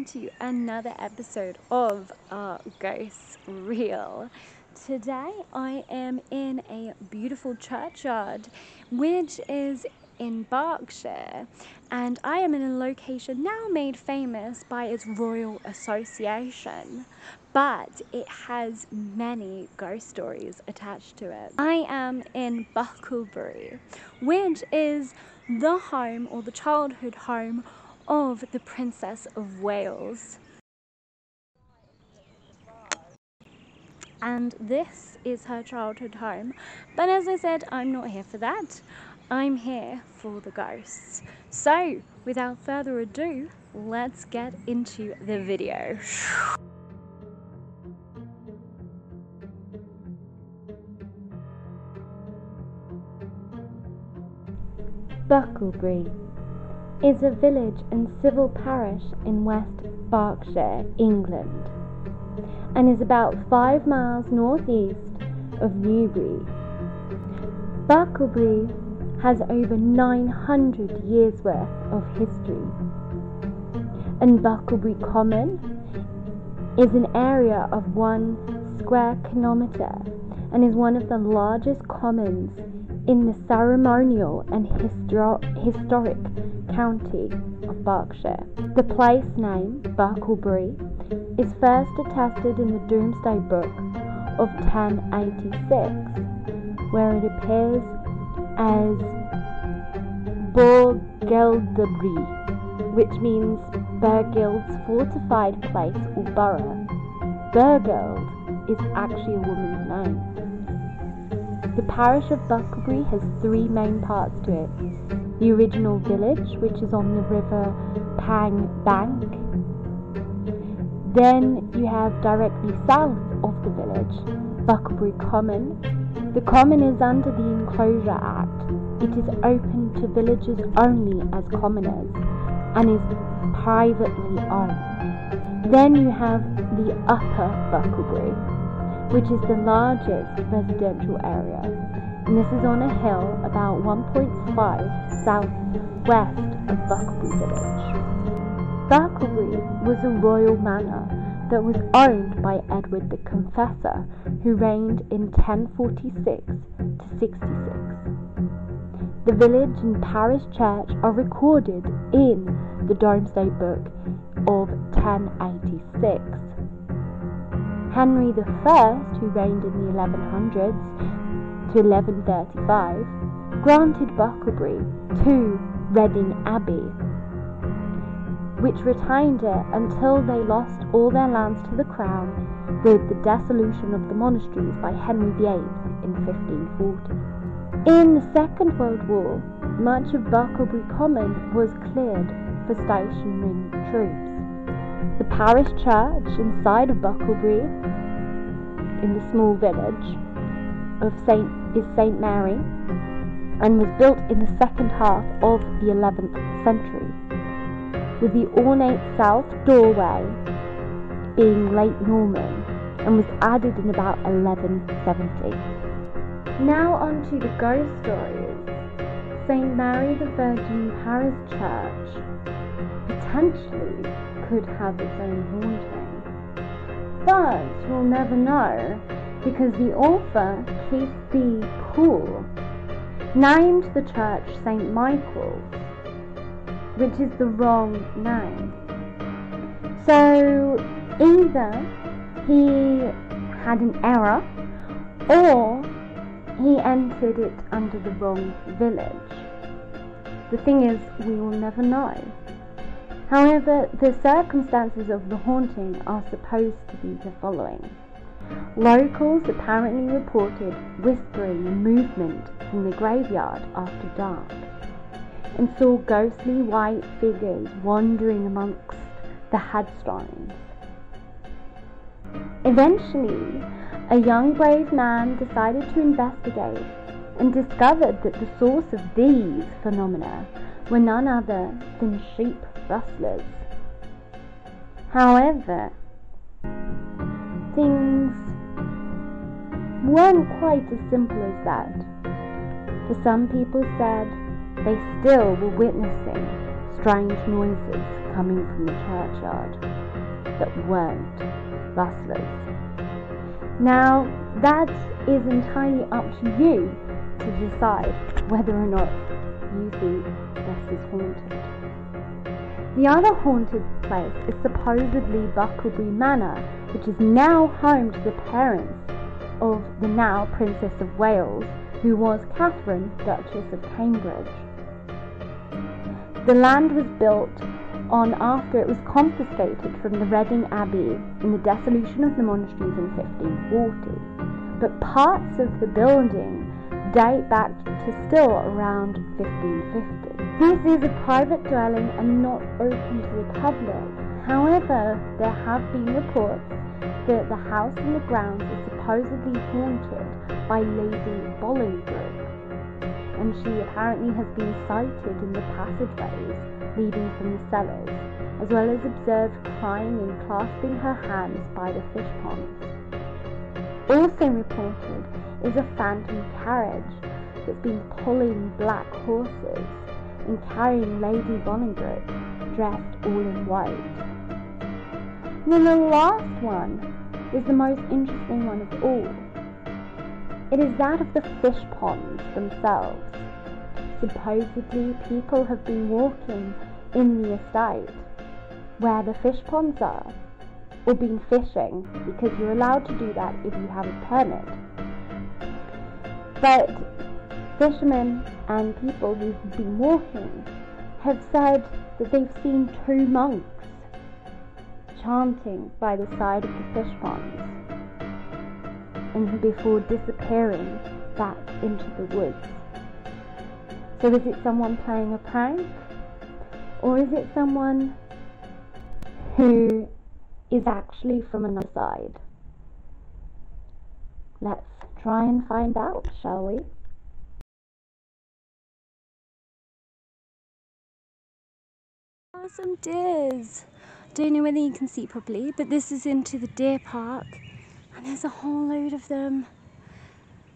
welcome to another episode of Ghosts Real. Today I am in a beautiful churchyard which is in Berkshire, and I am in a location now made famous by its royal association, but it has many ghost stories attached to it. I am in Bucklebury, which is the home or the childhood home of the Princess of Wales. And this is her childhood home. But as I said, I'm not here for that. I'm here for the ghosts. So, without further ado, let's get into the video. Bucklebury is a village and civil parish in West Berkshire, England, and is about 5 miles northeast of Myuu. Bucklebury has over 900 years worth of history, and Bucklebury Common is an area of 1 square kilometre and is one of the largest commons in the ceremonial and historic county of Berkshire. The place name, Bucklebury, is first attested in the Domesday Book of 1086, where it appears as Bucklebury, which means Burgild's fortified place or borough. Burgild is actually a woman's name. The parish of Bucklebury has 3 main parts to it. The original village, which is on the river Pang bank. Then you have directly south of the village, Bucklebury Common. The common is under the Enclosure Act. It is open to villagers only as commoners and is privately owned. Then you have the Upper Bucklebury, which is the largest residential area, and this is on a hill about 1.5 southwest of Bucklebury village. Bucklebury was a royal manor that was owned by Edward the Confessor, who reigned in 1046 to 66. The village and parish church are recorded in the Domesday Book of 1086. Henry I, who reigned in the 1100s to 1135, granted Bucklebury to Reading Abbey, which retained it until they lost all their lands to the crown with the dissolution of the monasteries by Henry VIII in 1540. In the Second World War, much of Bucklebury Common was cleared for stationing troops. The parish church inside of Bucklebury, in the small village of St. Mary, and was built in the second half of the 11th century, with the ornate south doorway being late Norman, and was added in about 1170. Now on to the ghost stories. St. Mary the Virgin Parish Church potentially could have its own haunting, but we'll never know, because the author, Keith B. Poole, named the church St. Michael's, which is the wrong name. So either he had an error, or he entered it under the wrong village. The thing is, we will never know. However, the circumstances of the haunting are supposed to be the following. Locals apparently reported whispering and movement from the graveyard after dark, and saw ghostly white figures wandering amongst the headstones. Eventually, a young brave man decided to investigate and discovered that the source of these phenomena were none other than sheep rustlers. However, things weren't quite as simple as that, for some people said they still were witnessing strange noises coming from the churchyard that weren't rustlers. Now, that is entirely up to you to decide whether or not you think this is haunted. The other haunted place is supposedly Bucklebury Manor, which is now home to the parents of the now Princess of Wales, who was Catherine, Duchess of Cambridge. The land was built on after it was confiscated from the Reading Abbey in the dissolution of the monasteries in 1540, but parts of the building date back to still around 1550. This is a private dwelling and not open to the public. However, there have been reports that the house and the grounds is supposedly haunted by Lady Bolingbroke, and she apparently has been sighted in the passageways leading from the cellars, as well as observed crying and clasping her hands by the fish ponds. Also reported is a phantom carriage that's been pulling black horses and carrying Lady Bolingbroke dressed all in white. And then the last one is the most interesting one of all. It is that of the fish ponds themselves. Supposedly people have been walking in the estate where the fish ponds are, or been fishing, because you're allowed to do that if you have a permit. But fishermen and people who've been walking have said that they've seen two monks chanting by the side of the fish ponds, and before disappearing back into the woods. So is it someone playing a prank, or is it someone who is actually from another side? Let's try and find out, shall we? Some deers. Don't know whether you can see properly, but this is into the deer park, and there's a whole load of them.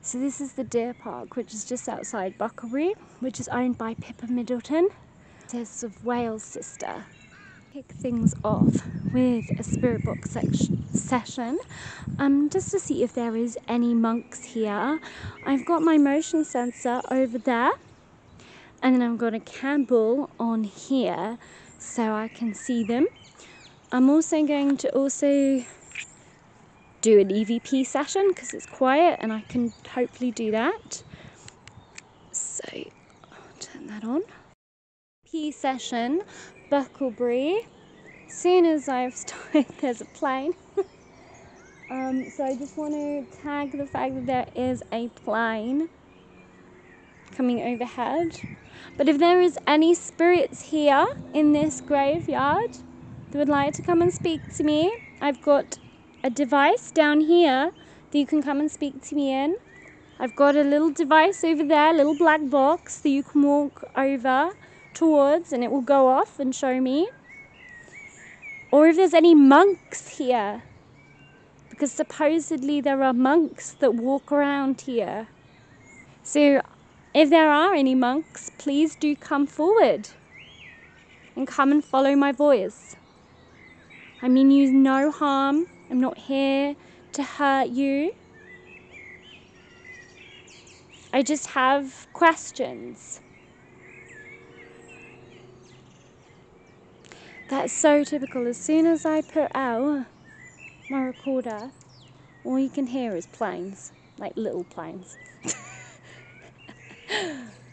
So this is the deer park, which is just outside Bucklebury, which is owned by Pippa Middleton, Princess of Wales' sister. Kick things off with a spirit box session, just to see if there is any monks here. I've got my motion sensor over there, and then I've got a candle on here so I can see them. I'm also going to do an EVP session because it's quiet and I can hopefully do that. So I'll turn that on. P session, Bucklebury. As soon as I've started, there's a plane. So I just want to tag the fact that there is a plane coming overhead. But if there is any spirits here in this graveyard that would like to come and speak to me, I've got a device down here that you can come and speak to me in. I've got a little device over there, a little black box that you can walk over towards and it will go off and show me. Or if there's any monks here, because supposedly there are monks that walk around here. So if there are any monks, please do come forward and come and follow my voice. I mean you no harm. I'm not here to hurt you. I just have questions. That's so typical. As soon as I put out my recorder, all you can hear is planes, like little planes.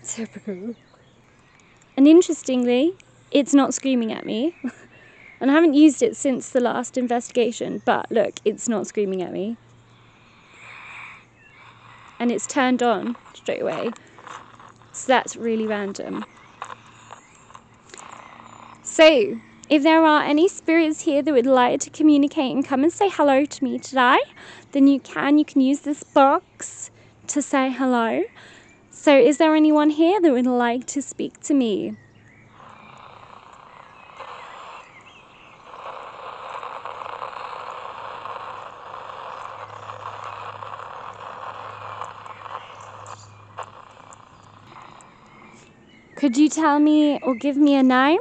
Typical. And interestingly, it's not screaming at me. And I haven't used it since the last investigation, but look, it's not screaming at me. And it's turned on straight away. So that's really random. So, if there are any spirits here that would like to communicate and come and say hello to me today, then you can use this box to say hello. So is there anyone here that would like to speak to me? Could you tell me or give me a name?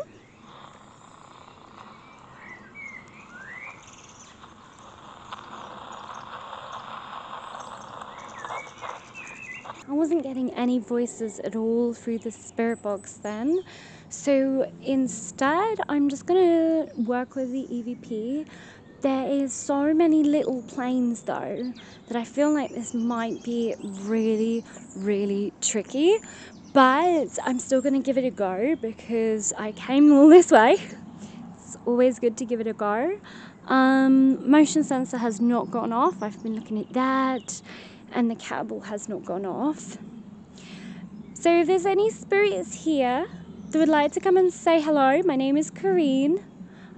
wasn't getting any voices at all through the spirit box then. So instead, I'm just going to work with the EVP. There is so many little planes though that I feel like this might be really, really tricky. But I'm still going to give it a go because I came all this way. It's always good to give it a go. Motion sensor has not gone off. I've been looking at that, and the cable has not gone off. So if there's any spirits here that would like to come and say hello, my name is Corinne.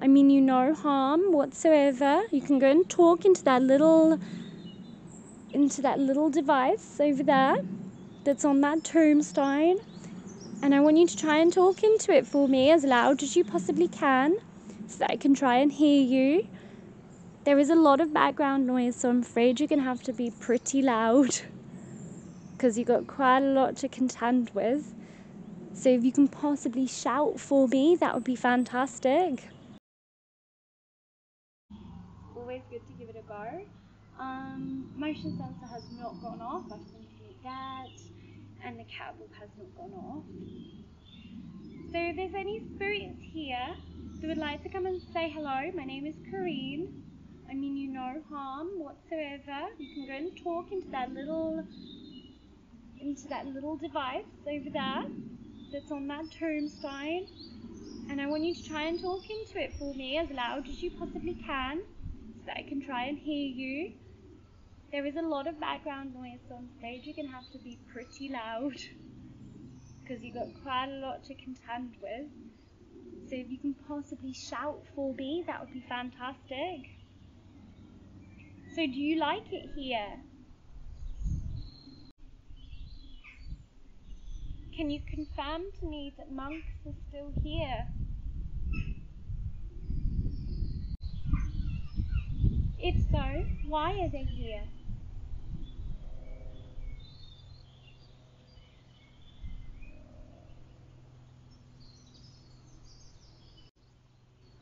I mean you no harm whatsoever. You can go and talk into that little device over there that's on that tombstone. And I want you to try and talk into it for me as loud as you possibly can so that I can try and hear you. There is a lot of background noise, so I'm afraid you're going to have to be pretty loud because you've got quite a lot to contend with. So if you can possibly shout for me, that would be fantastic. Always good to give it a go. Motion sensor has not gone off. I've been looking at that, and the cable has not gone off. So if there's any spirits here that would like to come and say hello, my name is Corinne. I mean you no harm whatsoever. You can go and talk into that little device over there that's on that tombstone. And I want you to try and talk into it for me as loud as you possibly can so that I can try and hear you. There is a lot of background noise, so I'm afraid you're going to have to be pretty loud because you've got quite a lot to contend with. So if you can possibly shout for me, that would be fantastic. So do you like it here? Can you confirm to me that monks are still here? If so, why are they here?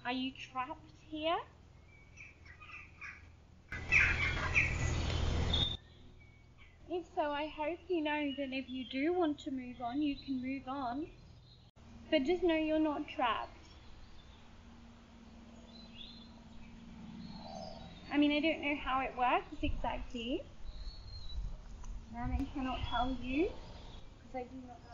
Are you trapped here? If so, I hope you know that if you do want to move on, you can move on. But just know you're not trapped. I mean, I don't know how it works exactly. And I cannot tell you because I do not know.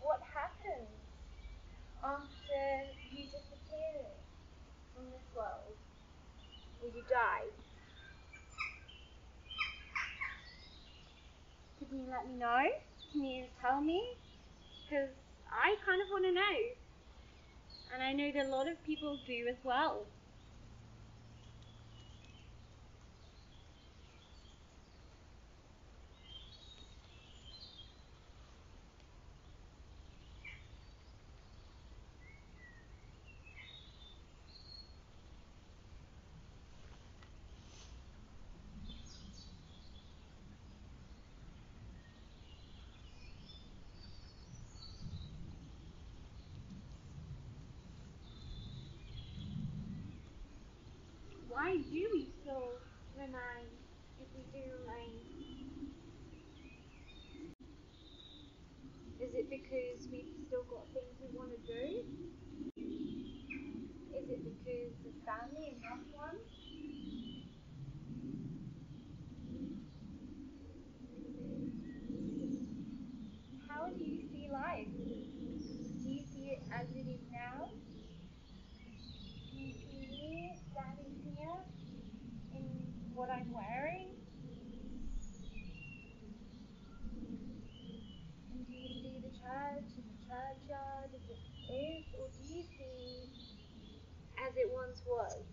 What happens after you disappear from this world? Or you die? Can you let me know? Can you tell me? Because I kind of want to know. And I know that a lot of people do as well. Why do we still remain if we do remain? Is it because we've still got things we want to do? Is it because of family and loved ones? How do you see life? Do you see it as it is now? Do you see me standing here in what I'm wearing? And do you see the church and the churchyard as it is? Or do you see as it once was?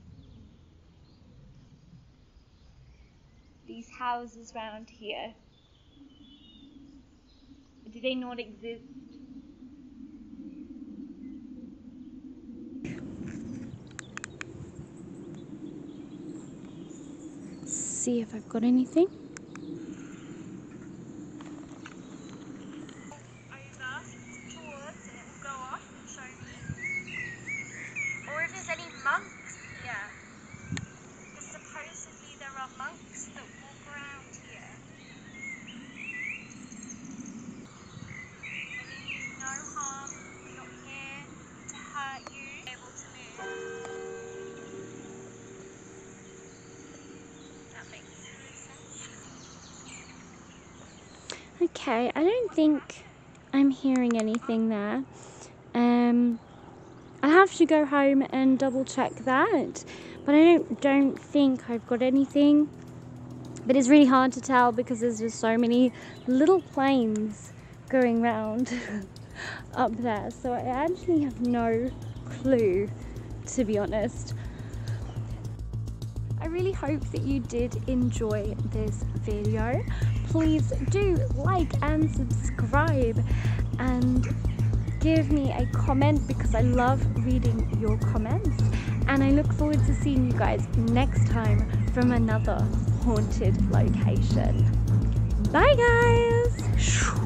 These houses round here. they not exist? See if I've got anything. Over towards and it will go off and show me. Or if there's any monks here. Because supposedly there are monks that walk around here. And they mean no harm, they're not here to hurt you, able to move. That makes sense. Okay, I don't think I'm hearing anything there. I'll have to go home and double check that, but I don't think I've got anything. But it's really hard to tell because there's just so many little planes going round up there, so I actually have no clue, to be honest. I really hope that you did enjoy this video. Please do like and subscribe and give me a comment because I love reading your comments, and I look forward to seeing you guys next time from another haunted location. Bye guys!